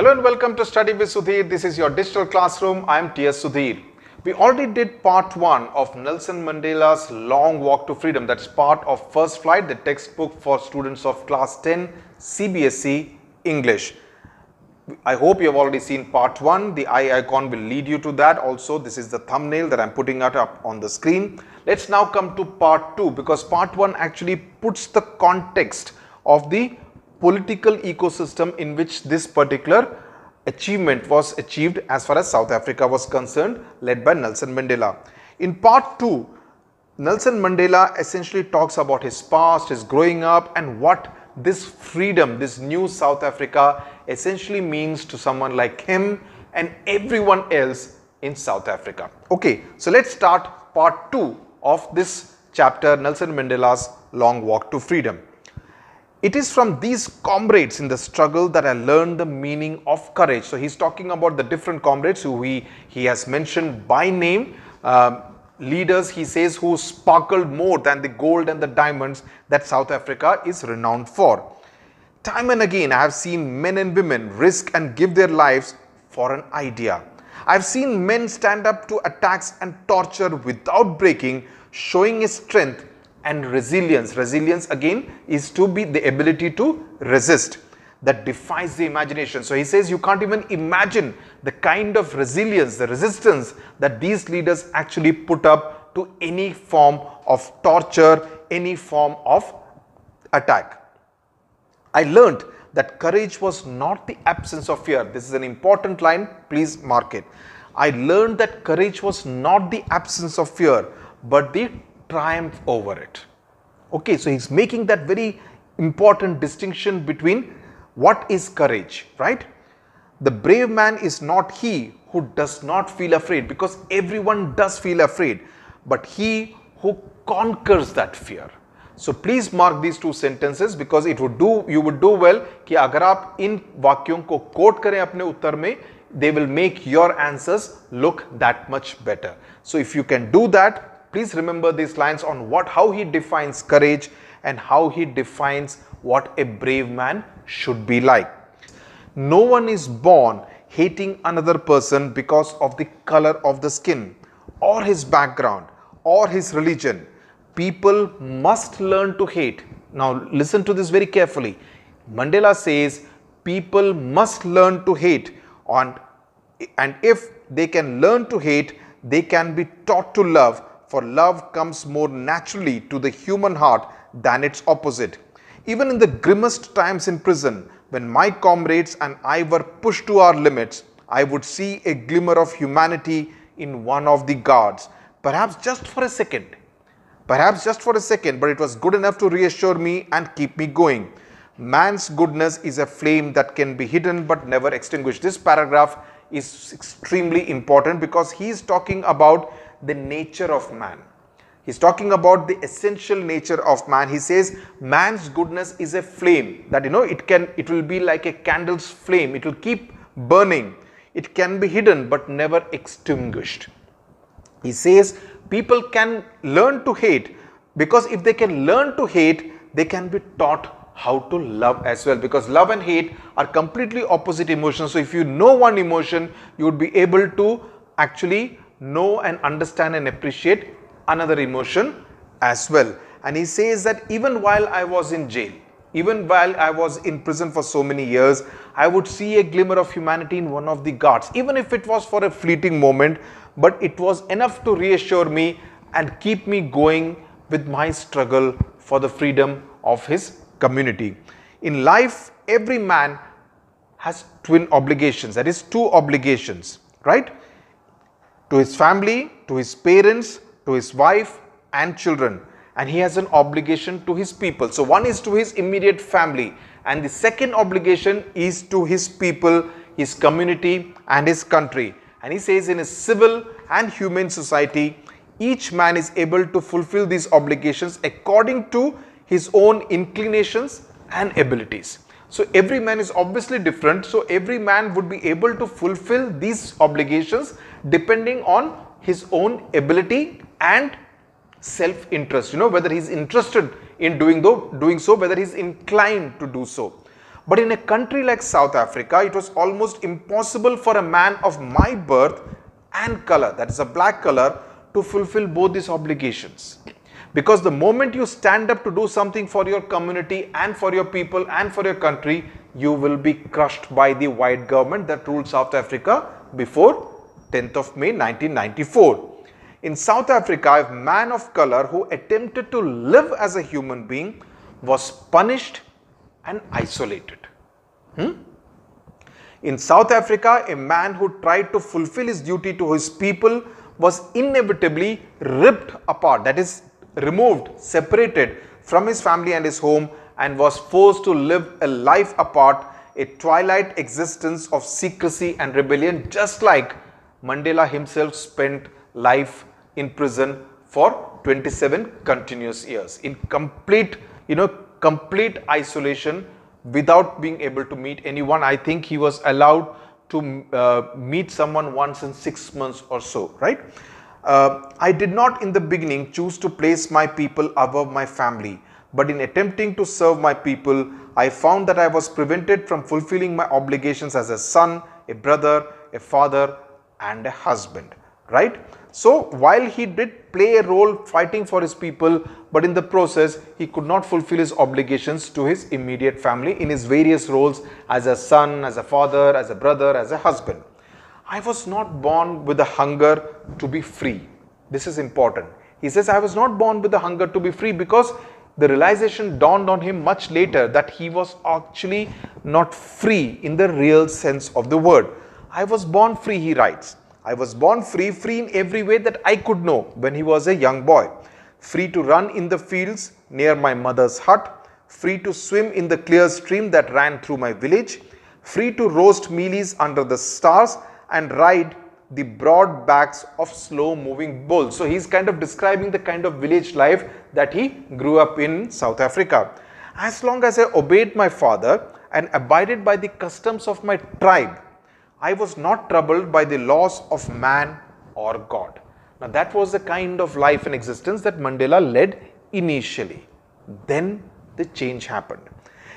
Hello and welcome to Study with Sudhir. This is your digital classroom. I am TS Sudhir. We already did part 1 of Nelson Mandela's Long Walk to Freedom. That's part of First Flight, the textbook for students of class 10 CBSE English. I hope you have already seen part 1. The eye icon will lead you to that. Also, this is the thumbnail that I am putting up on the screen. Let's now come to part 2 because part 1 actually puts the context of the political ecosystem in which this particular achievement was achieved as far as South Africa was concerned, led by Nelson Mandela. In part 2, Nelson Mandela essentially talks about his past, his growing up, and what this freedom, this new South Africa essentially means to someone like him and everyone else in South Africa. Okay, so let's start part 2 of this chapter, Nelson Mandela's Long Walk to Freedom. It is from these comrades in the struggle that I learned the meaning of courage. So he's talking about the different comrades who he has mentioned by name, leaders, he says, who sparkled more than the gold and the diamonds that South Africa is renowned for. Time and again, I have seen men and women risk and give their lives for an idea. I've seen men stand up to attacks and torture without breaking, showing his strength and resilience. Resilience again is to be the ability to resist that defies the imagination. So he says you can't even imagine the kind of resilience, the resistance that these leaders actually put up to any form of torture, any form of attack. I learned that courage was not the absence of fear. This is an important line, please mark it. I learned that courage was not the absence of fear, but the triumph over it. Okay, so he's making that very important distinction between what is courage, right? The brave man is not he who does not feel afraid, because everyone does feel afraid, but he who conquers that fear. So please mark these two sentences because you would do well कि अगर आप इन वाक्यों को quote करें अपने उत्तर में, they will make your answers look that much better. So if you can do that, please remember these lines on how he defines courage and how he defines what a brave man should be like. No one is born hating another person because of the color of the skin or his background or his religion. People must learn to hate. Now listen to this very carefully. Mandela says people must learn to hate, and if they can learn to hate, they can be taught to love. For love comes more naturally to the human heart than its opposite. Even in the grimmest times in prison, when my comrades and I were pushed to our limits, I would see a glimmer of humanity in one of the guards. Perhaps just for a second, but it was good enough to reassure me and keep me going. Man's goodness is a flame that can be hidden but never extinguished. This paragraph is extremely important because he is talking about the nature of man. He's talking about the essential nature of man. He says man's goodness is a flame that it will be like a candle's flame. It will keep burning. It can be hidden but never extinguished. He says people can learn to hate because if they can learn to hate, they can be taught how to love as well, because love and hate are completely opposite emotions. So if you know one emotion, you would be able to actually know and understand and appreciate another emotion as well. And he says that even while I was in jail, even while I was in prison for so many years, I would see a glimmer of humanity in one of the guards, even if it was for a fleeting moment, but it was enough to reassure me and keep me going with my struggle for the freedom of his community. In life, every man has twin obligations, that is two obligations, right? To his family, to his parents, to his wife and children, and he has an obligation to his people. So one is to his immediate family and the second obligation is to his people, his community and his country. And he says in a civil and humane society, each man is able to fulfill these obligations according to his own inclinations and abilities. So every man is obviously different. So every man would be able to fulfill these obligations depending on his own ability and self-interest. Whether he's interested in doing so, whether he's inclined to do so. But in a country like South Africa, it was almost impossible for a man of my birth and color, that is a black color, to fulfill both these obligations. Because the moment you stand up to do something for your community and for your people and for your country, you will be crushed by the white government that ruled South Africa before 10th of May 1994. In South Africa, a man of color who attempted to live as a human being was punished and isolated. In South Africa, a man who tried to fulfill his duty to his people was inevitably ripped apart, that is, removed, separated from his family and his home, and was forced to live a life apart, a twilight existence of secrecy and rebellion, just like Mandela himself spent life in prison for 27 continuous years in complete isolation without being able to meet anyone. I think he was allowed to meet someone once in 6 months or so, right? I did not in the beginning choose to place my people above my family, but in attempting to serve my people, I found that I was prevented from fulfilling my obligations as a son, a brother, a father, and a husband, right? So while he did play a role fighting for his people, but in the process, he could not fulfill his obligations to his immediate family in his various roles as a son, as a father, as a brother, as a husband. I was not born with a hunger to be free. This is important. He says, I was not born with a hunger to be free, because the realization dawned on him much later that he was actually not free in the real sense of the word. I was born free, he writes. I was born free in every way that I could know when he was a young boy. Free to run in the fields near my mother's hut, free to swim in the clear stream that ran through my village, free to roast mealies under the stars and ride the broad backs of slow moving bulls. So he's kind of describing the kind of village life that he grew up in South Africa. As long as I obeyed my father and abided by the customs of my tribe, I was not troubled by the laws of man or God. Now that was the kind of life and existence that Mandela led initially. Then the change happened.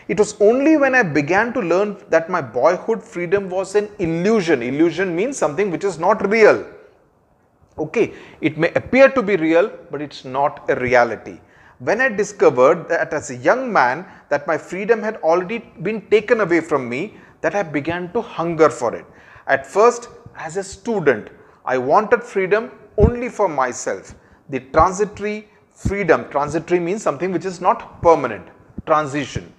It was only when I began to learn that my boyhood freedom was an illusion. Illusion means something which is not real. Okay, it may appear to be real, but it's not a reality. When I discovered that as a young man that my freedom had already been taken away from me, that I began to hunger for it. At first, as a student, I wanted freedom only for myself. The transitory freedom, transitory means something which is not permanent, transition.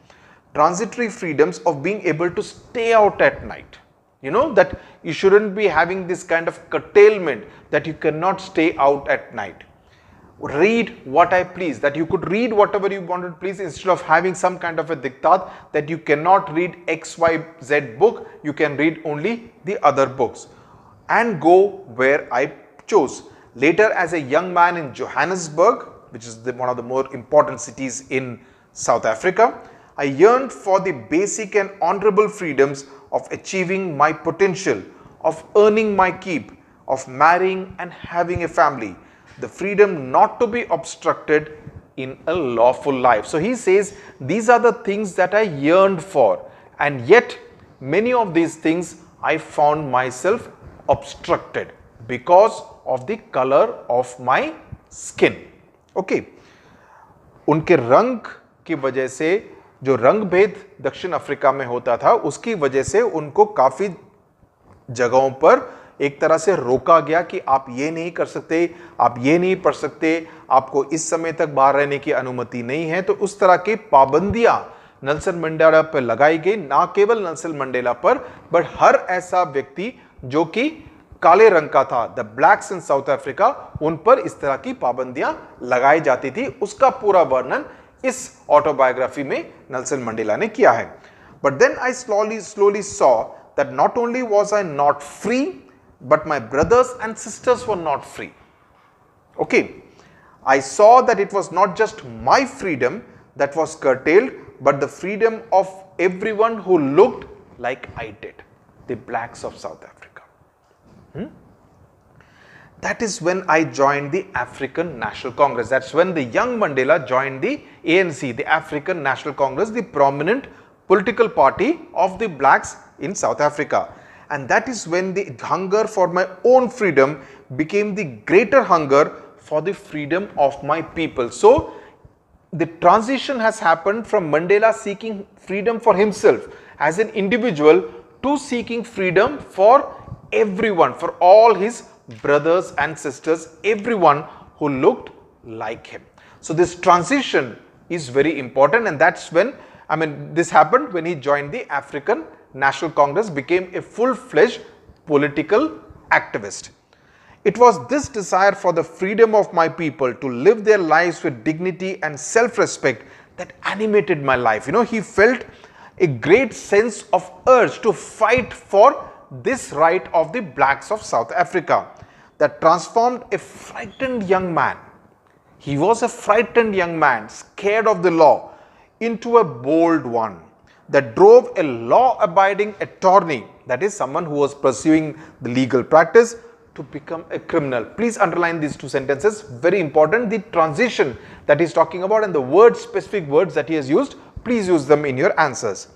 Transitory freedoms of being able to stay out at night. You know that you shouldn't be having this kind of curtailment that you cannot stay out at night. Read what I please, that you could read whatever you wanted to please, instead of having some kind of a diktat that you cannot read XYZ book, you can read only the other books, and go where I chose. Later, as a young man in Johannesburg, which is one of the more important cities in South Africa, I yearned for the basic and honorable freedoms of achieving my potential, of earning my keep, of marrying and having a family. The freedom not to be obstructed in a lawful life. So he says, these are the things that I yearned for, and yet many of these things I found myself obstructed because of the color of my skin. Okay. उनके रंग की वजह से, जो रंग भेद दक्षिण Africa में होता था, उसकी वजह से उनको काफी जगहों पर एक तरह से रोका गया कि आप ये नहीं कर सकते, आप ये नहीं पढ़ सकते, आपको इस समय तक बाहर रहने की अनुमति नहीं है। तो उस तरह की पाबंदियां नेल्सन मंडेला पर लगाई गई, ना केवल नेल्सन मंडेला पर, बट हर ऐसा व्यक्ति जो कि काले रंग का था, the blacks in south Africa, उन पर इस तरह की पाबंदियां लगाई जाती थी। उसका पूरा वर्णन इस ऑटोबायोग्राफी में नेल्सन मंडेला ने किया है। But then I slowly saw that not only was I not free, but my brothers and sisters were not free. Okay, I saw that it was not just my freedom that was curtailed, but the freedom of everyone who looked like I did, the blacks of South Africa. That is when I joined the African National Congress. That's when the young Mandela joined the ANC, the African National Congress, the prominent political party of the blacks in South Africa. And that is when the hunger for my own freedom became the greater hunger for the freedom of my people. So the transition has happened from Mandela seeking freedom for himself as an individual to seeking freedom for everyone, for all his brothers and sisters, everyone who looked like him. So this transition is very important, and that's when, this happened when he joined the African National Congress, became a full-fledged political activist. It was this desire for the freedom of my people to live their lives with dignity and self-respect that animated my life. He felt a great sense of urge to fight for this right of the blacks of South Africa that transformed a frightened young man. He was a frightened young man, scared of the law, into a bold one that drove a law-abiding attorney, that is someone who was pursuing the legal practice, to become a criminal. Please underline these two sentences, very important. The transition that he's talking about and the words, specific words that he has used, please use them in your answers.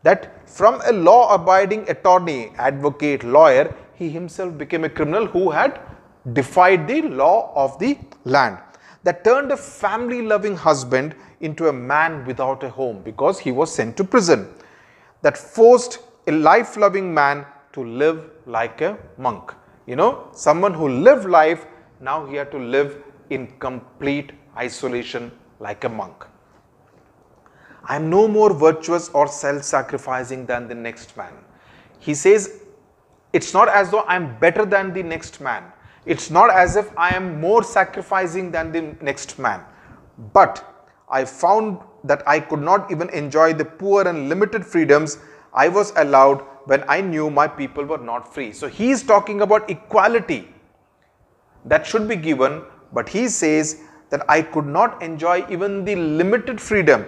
That from a law-abiding attorney, advocate, lawyer, he himself became a criminal who had defied the law of the land. That turned a family-loving husband into a man without a home because he was sent to prison. That forced a life-loving man to live like a monk. Someone who lived life, now he had to live in complete isolation like a monk. I am no more virtuous or self-sacrificing than the next man. He says, it's not as though I am better than the next man. It's not as if I am more sacrificing than the next man. But I found that I could not even enjoy the poor and limited freedoms I was allowed when I knew my people were not free. So he is talking about equality that should be given, but he says that I could not enjoy even the limited freedom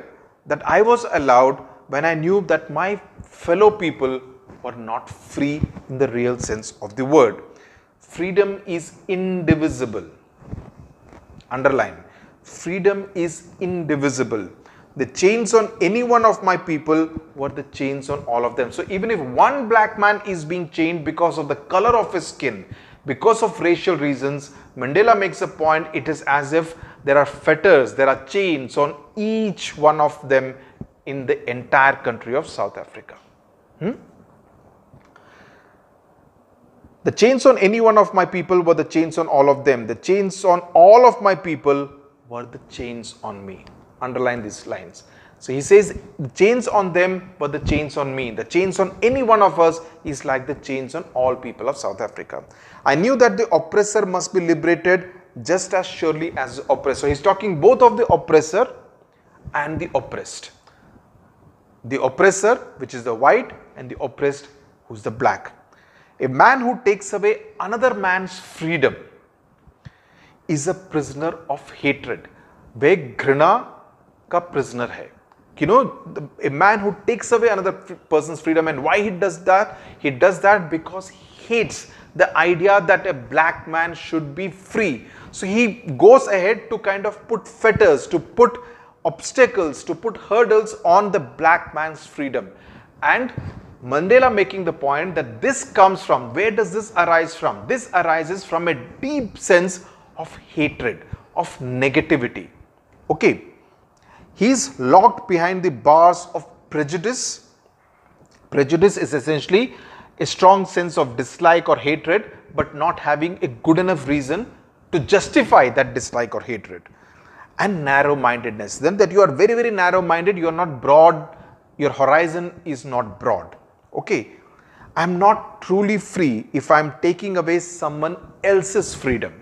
that I was allowed when I knew that my fellow people were not free in the real sense of the word. Freedom is indivisible. Underline. Freedom is indivisible. The chains on any one of my people were the chains on all of them. So even if one black man is being chained because of the color of his skin, because of racial reasons, Mandela makes a point, it is as if there are fetters, there are chains on each one of them in the entire country of South Africa. The chains on any one of my people were the chains on all of them. The chains on all of my people were the chains on me. Underline these lines. So he says the chains on them were the chains on me. The chains on any one of us is like the chains on all people of South Africa. I knew that the oppressor must be liberated just as surely as the oppressor. So he's talking both of the oppressor and the oppressed. The oppressor, which is the white, and the oppressed, who's the black. A man who takes away another man's freedom is a prisoner of hatred. वे घृणा का prisoner है. A man who takes away another person's freedom, and why he does that? He does that because he hates the idea that a black man should be free. So he goes ahead to kind of put fetters, to put obstacles, to put hurdles on the black man's freedom. And Mandela making the point that this comes from, where does this arise from? This arises from a deep sense of hatred, of negativity. Okay, he's locked behind the bars of prejudice. Prejudice is essentially a strong sense of dislike or hatred, but not having a good enough reason to justify that dislike or hatred. And narrow-mindedness, then that you are very, very narrow-minded, you are not broad, your horizon is not broad. Okay, I am not truly free if I am taking away someone else's freedom.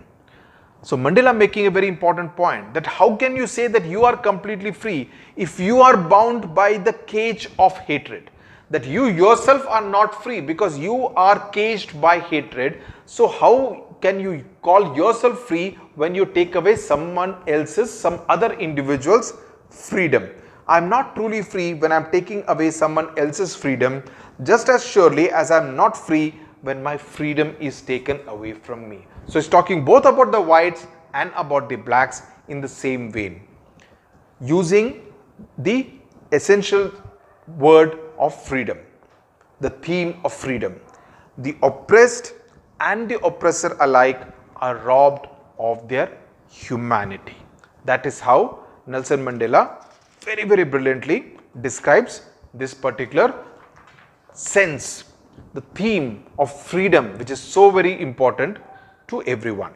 So Mandela making a very important point, that how can you say that you are completely free if you are bound by the cage of hatred? That you yourself are not free because you are caged by hatred. So how can you call yourself free when you take away someone else's, some other individual's freedom? I am not truly free when I am taking away someone else's freedom, just as surely as I am not free when my freedom is taken away from me. So it's talking both about the whites and about the blacks in the same vein, using the essential word of freedom, the theme of freedom. The oppressed and the oppressor alike are robbed of their humanity. That is how Nelson Mandela very, very brilliantly describes this particular sense, the theme of freedom, which is so very important to everyone.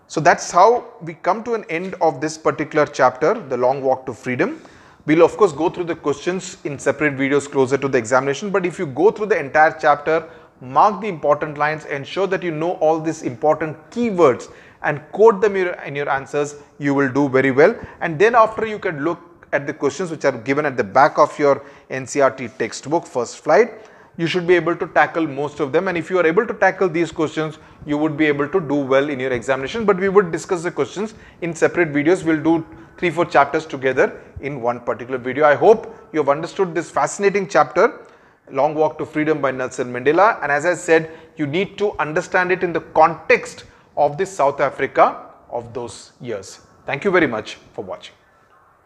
So that's how we come to an end of this particular chapter, The Long Walk to Freedom. We'll of course go through the questions in separate videos closer to the examination, but if you go through the entire chapter, mark the important lines, ensure that you know all these important keywords and quote them in your answers, you will do very well. And then after, you can look at the questions which are given at the back of your NCERT textbook, first flight. You should be able to tackle most of them, and if you are able to tackle these questions, you would be able to do well in your examination. But we would discuss the questions in separate videos. We'll do 3-4 chapters together in one particular video. I hope you have understood this fascinating chapter, Long Walk to Freedom by Nelson Mandela, and as I said, you need to understand it in the context of the South Africa of those years. Thank you very much for watching.